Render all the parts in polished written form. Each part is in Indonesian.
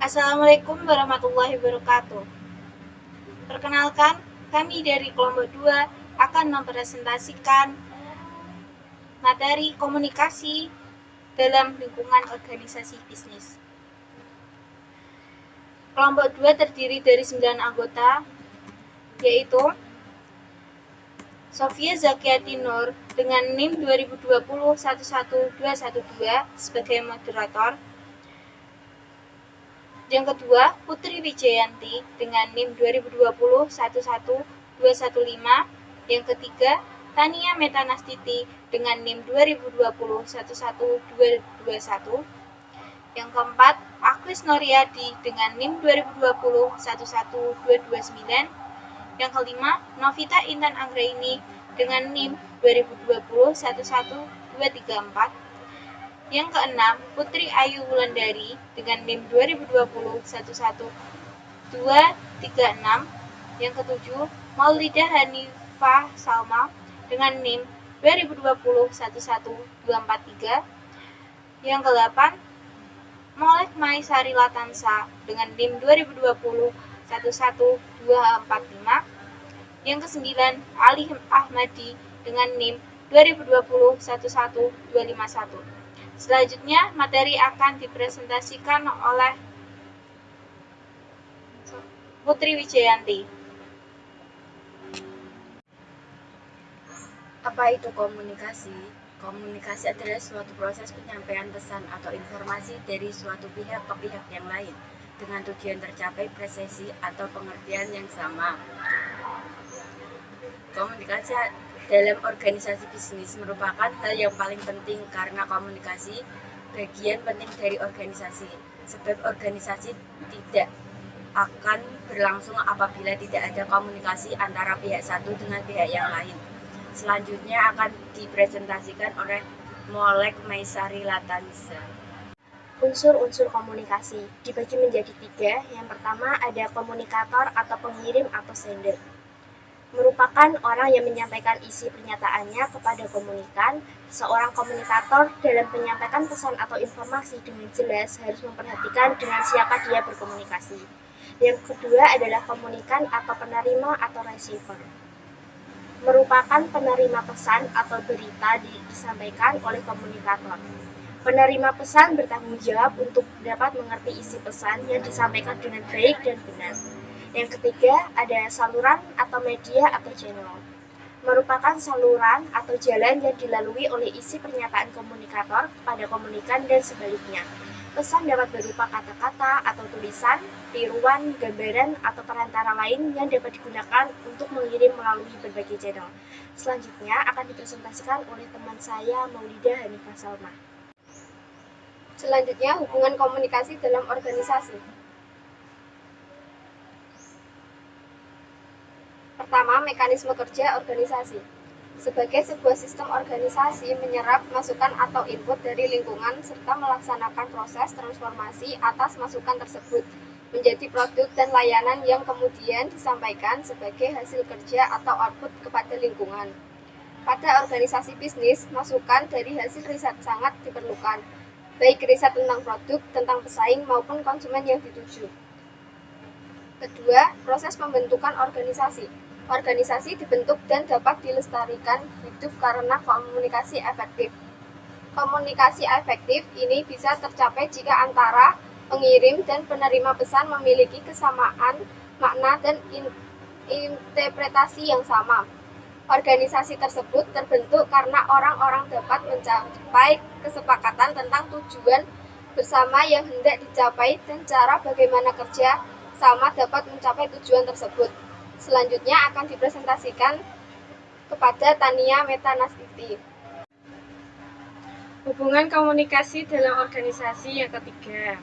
Assalamualaikum warahmatullahi wabarakatuh. Perkenalkan, kami dari kelompok 2 akan mempresentasikan materi komunikasi dalam lingkungan organisasi bisnis. Kelompok 2 terdiri dari 9 anggota, yaitu Sofia Zakiati Nur dengan NIM 2020-11212 sebagai moderator. Yang kedua, Putri Wijayanti dengan NIM 2020-11215. Yang ketiga, Tania Metanastiti dengan NIM 2020-11221. Yang keempat, Akris Noryadi dengan NIM 2020-11229. Yang kelima, Novita Intan Anggraini dengan NIM 2020-11234. Yang keenam, Putri Ayu Wulandari dengan NIM 2020-11236. Yang ketujuh, Maulidah Hanifah Salma dengan NIM 2020-11243. Yang kedelapan, Molek Maisari Latansa dengan NIM 2020-11245. Yang kesembilan, Ali Ahmadi dengan NIM 2020-11251. Selanjutnya, materi akan dipresentasikan oleh Putri Wijayanti. Apa itu komunikasi? Komunikasi adalah suatu proses penyampaian pesan atau informasi dari suatu pihak ke pihak yang lain dengan tujuan tercapai presisi atau pengertian yang sama. Komunikasi dalam organisasi bisnis merupakan hal yang paling penting karena komunikasi bagian penting dari organisasi, sebab organisasi tidak akan berlangsung apabila tidak ada komunikasi antara pihak satu dengan pihak yang lain. Selanjutnya akan dipresentasikan oleh Molek Maisari Latansa. Unsur-unsur komunikasi dibagi menjadi 3. Yang pertama ada komunikator atau pengirim atau sender. Merupakan orang yang menyampaikan isi pernyataannya kepada komunikan. Seorang komunikator dalam menyampaikan pesan atau informasi dengan jelas harus memperhatikan dengan siapa dia berkomunikasi. Yang kedua adalah komunikan atau penerima atau receiver. Merupakan penerima pesan atau berita disampaikan oleh komunikator. Penerima pesan bertanggung jawab untuk dapat mengerti isi pesan yang disampaikan dengan baik dan benar. Yang ketiga ada saluran atau media atau channel. Merupakan saluran atau jalan yang dilalui oleh isi pernyataan komunikator kepada komunikan dan sebaliknya. Pesan dapat berupa kata-kata atau tulisan, tiruan, gambaran, atau perantara lain yang dapat digunakan untuk mengirim melalui berbagai channel. Selanjutnya akan dipresentasikan oleh teman saya, Maulidah Hanifah Salma. Selanjutnya, hubungan komunikasi dalam organisasi. Pertama, mekanisme kerja organisasi. Sebagai sebuah sistem organisasi menyerap masukan atau input dari lingkungan serta melaksanakan proses transformasi atas masukan tersebut menjadi produk dan layanan yang kemudian disampaikan sebagai hasil kerja atau output kepada lingkungan. Pada organisasi bisnis, masukan dari hasil riset sangat diperlukan, baik riset tentang produk, tentang pesaing, maupun konsumen yang dituju. Kedua, proses pembentukan organisasi. Organisasi dibentuk dan dapat dilestarikan hidup karena komunikasi efektif. Komunikasi efektif ini bisa tercapai jika antara pengirim dan penerima pesan memiliki kesamaan makna dan interpretasi yang sama. Organisasi tersebut terbentuk karena orang-orang dapat mencapai kesepakatan tentang tujuan bersama yang hendak dicapai dan cara bagaimana kerja sama dapat mencapai tujuan tersebut. Selanjutnya akan dipresentasikan kepada Tania Metanastiti. Hubungan komunikasi dalam organisasi yang ketiga.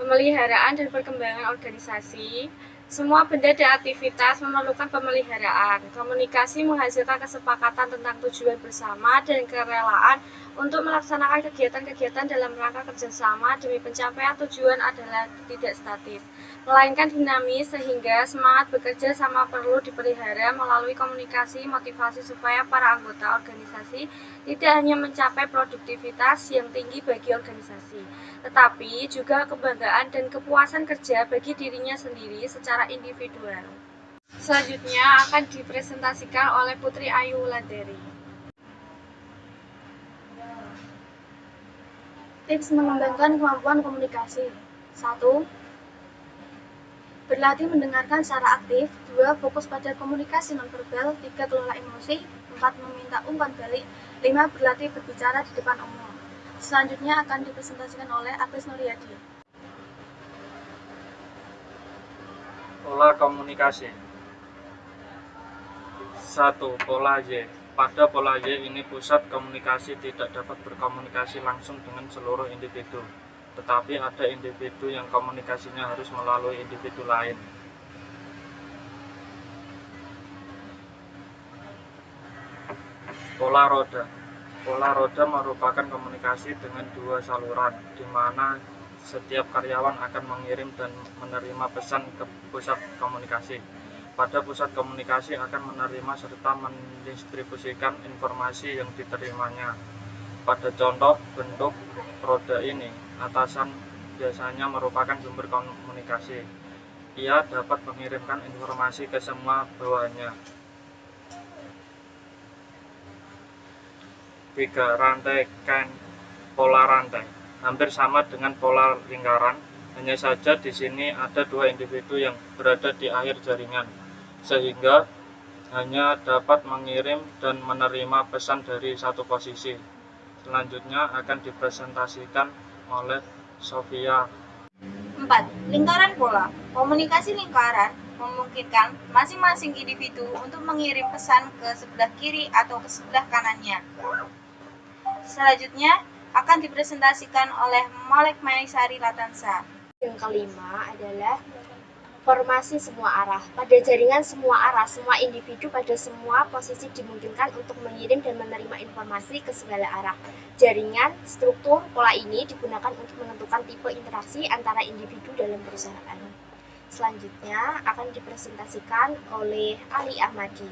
Pemeliharaan dan perkembangan organisasi. Semua benda dan aktivitas memerlukan pemeliharaan. Komunikasi menghasilkan kesepakatan tentang tujuan bersama dan kerelaan Untuk melaksanakan kegiatan-kegiatan dalam rangka kerjasama demi pencapaian tujuan adalah tidak statis, melainkan dinamis sehingga semangat bekerja sama perlu dipelihara melalui komunikasi motivasi supaya para anggota organisasi tidak hanya mencapai produktivitas yang tinggi bagi organisasi, tetapi juga kebanggaan dan kepuasan kerja bagi dirinya sendiri secara individual. Selanjutnya akan dipresentasikan oleh Putri Ayu Wulandari. Tips mengembangkan kemampuan komunikasi. 1. Berlatih mendengarkan secara aktif. 2. Fokus pada komunikasi nonverbal. 3. Kelola emosi. 4. Meminta umpan balik. 5. Berlatih berbicara di depan umum. Selanjutnya akan dipresentasikan oleh Agnes Nuryadi. Pola komunikasi. 1. Pola Y. Pada pola Y ini pusat komunikasi tidak dapat berkomunikasi langsung dengan seluruh individu, tetapi ada individu yang komunikasinya harus melalui individu lain. Pola roda. Pola roda merupakan komunikasi dengan dua saluran, di mana setiap karyawan akan mengirim dan menerima pesan ke pusat komunikasi. Pada pusat komunikasi akan menerima serta mendistribusikan informasi yang diterimanya. Pada contoh bentuk roda ini, atasan biasanya merupakan sumber komunikasi. Ia dapat mengirimkan informasi ke semua bawahannya. 3. Rantai Kahn. Pola rantai hampir sama dengan pola lingkaran, hanya saja di sini ada dua individu yang berada di akhir jaringan, sehingga hanya dapat mengirim dan menerima pesan dari satu posisi. Selanjutnya akan dipresentasikan oleh Sofia. 4. Lingkaran pola. Komunikasi lingkaran memungkinkan masing-masing individu untuk mengirim pesan ke sebelah kiri atau ke sebelah kanannya. Selanjutnya akan dipresentasikan oleh Malek Maisari Latansa. Yang kelima adalah formasi semua arah. Pada jaringan semua arah, semua individu pada semua posisi dimungkinkan untuk mengirim dan menerima informasi ke segala arah. Jaringan, struktur, pola ini digunakan untuk menentukan tipe interaksi antara individu dalam perusahaan. Selanjutnya akan dipresentasikan oleh Ali Ahmadi.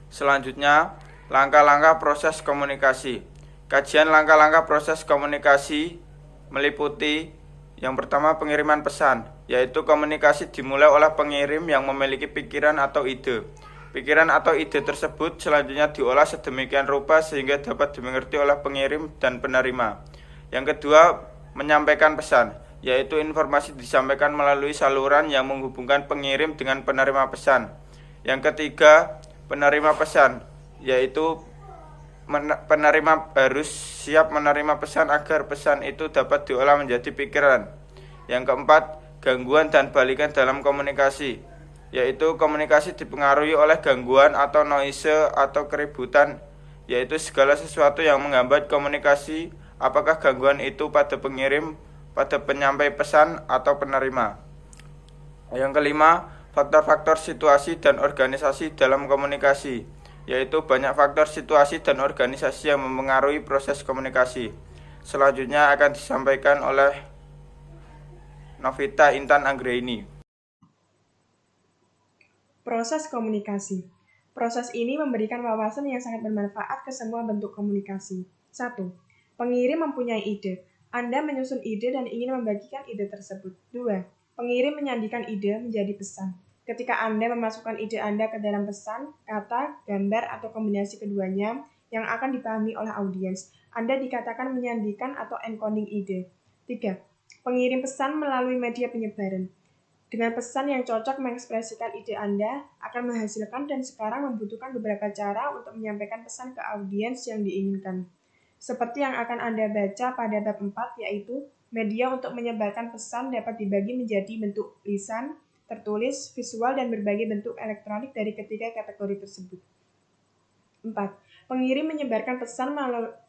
Selanjutnya, langkah-langkah proses komunikasi. Kajian langkah-langkah proses komunikasi meliputi yang pertama pengiriman pesan, yaitu komunikasi dimulai oleh pengirim yang memiliki pikiran atau ide. Pikiran atau ide tersebut selanjutnya diolah sedemikian rupa sehingga dapat dimengerti oleh pengirim dan penerima. Yang kedua, menyampaikan pesan, yaitu informasi disampaikan melalui saluran yang menghubungkan pengirim dengan penerima pesan. Yang ketiga, penerima pesan, yaitu penerima harus siap menerima pesan agar pesan itu dapat diolah menjadi pikiran. Yang keempat, gangguan dan balikan dalam komunikasi, yaitu komunikasi dipengaruhi oleh gangguan atau noise atau keributan, yaitu segala sesuatu yang menghambat komunikasi, apakah gangguan itu pada pengirim, pada penyampai pesan, atau penerima. Yang kelima, faktor-faktor situasi dan organisasi dalam komunikasi, yaitu banyak faktor situasi dan organisasi yang mempengaruhi proses komunikasi. Selanjutnya akan disampaikan oleh Novita Intan Anggraini. Proses komunikasi. Proses ini memberikan wawasan yang sangat bermanfaat ke semua bentuk komunikasi. 1. Pengirim mempunyai ide. Anda menyusun ide dan ingin membagikan ide tersebut. 2. Pengirim menyandikan ide menjadi pesan. Ketika Anda memasukkan ide Anda ke dalam pesan, kata, gambar, atau kombinasi keduanya yang akan dipahami oleh audiens, Anda dikatakan menyandikan atau encoding ide. 3. Pengirim pesan melalui media penyebaran. Dengan pesan yang cocok mengekspresikan ide Anda akan menghasilkan dan sekarang membutuhkan beberapa cara untuk menyampaikan pesan ke audiens yang diinginkan. Seperti yang akan Anda baca pada bab 4, yaitu media untuk menyebarkan pesan dapat dibagi menjadi bentuk lisan, tertulis, visual, dan berbagai bentuk elektronik dari ketiga kategori tersebut. 4. Pengirim menyebarkan pesan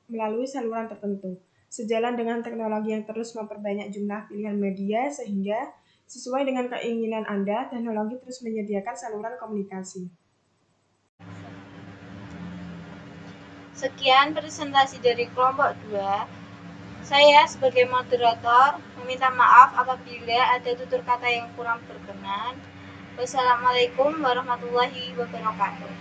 melalui saluran tertentu. Sejalan dengan teknologi yang terus memperbanyak jumlah pilihan media sehingga sesuai dengan keinginan Anda, teknologi terus menyediakan saluran komunikasi. Sekian presentasi dari kelompok 2. Saya sebagai moderator meminta maaf apabila ada tutur kata yang kurang berkenan. Wassalamualaikum warahmatullahi wabarakatuh.